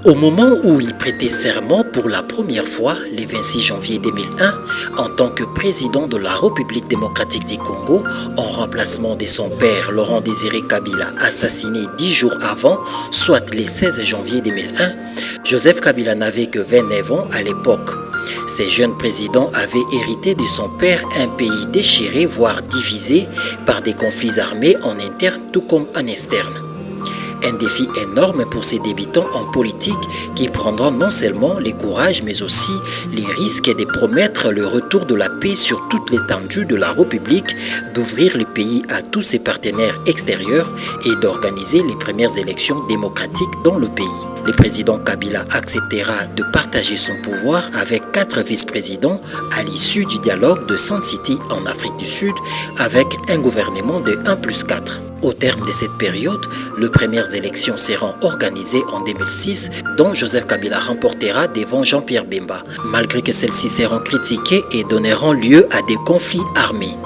Au moment où il prêtait serment pour la première fois, le 26 janvier 2001, en tant que président de la République démocratique du Congo, en remplacement de son père Laurent Désiré Kabila, assassiné 10 jours avant, soit le 16 janvier 2001, Joseph Kabila n'avait que 29 ans à l'époque. Ce jeune président avait hérité de son père un pays déchiré, voire divisé par des conflits armés en interne tout comme en externe. Un défi énorme pour ces débutants en politique qui prendront non seulement le courage mais aussi les risques de promettre le retour de la paix sur toute l'étendue de la République, d'ouvrir le pays à tous ses partenaires extérieurs et d'organiser les premières élections démocratiques dans le pays. Le président Kabila acceptera de partager son pouvoir avec 4 vice-présidents à l'issue du dialogue de Sun City en Afrique du Sud avec un gouvernement de 1+4. Au terme de cette période, les premières élections seront organisées en 2006, dont Joseph Kabila remportera devant Jean-Pierre Bemba, malgré que celles-ci seront critiquées et donneront lieu à des conflits armés.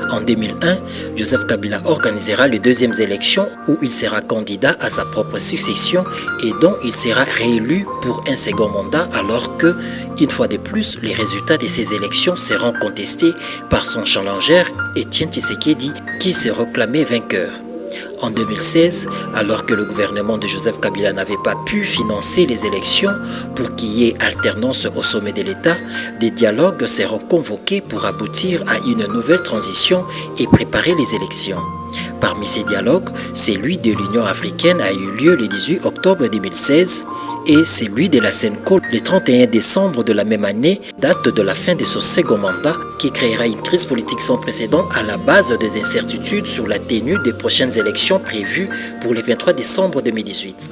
En 2001, Joseph Kabila organisera les deuxièmes élections où il sera candidat à sa propre succession et dont il sera réélu pour un second mandat alors que, une fois de plus, les résultats de ces élections seront contestés par son challenger Étienne Tshisekedi qui se réclamait vainqueur. En 2016, alors que le gouvernement de Joseph Kabila n'avait pas pu financer les élections pour qu'il y ait alternance au sommet de l'État, des dialogues seront convoqués pour aboutir à une nouvelle transition et préparer les élections. Parmi ces dialogues, celui de l'Union africaine a eu lieu le 18 octobre 2016 et celui de la CENCO le 31 décembre de la même année, date de la fin de son second mandat, qui créera une crise politique sans précédent à la base des incertitudes sur la tenue des prochaines élections prévues pour le 23 décembre 2018.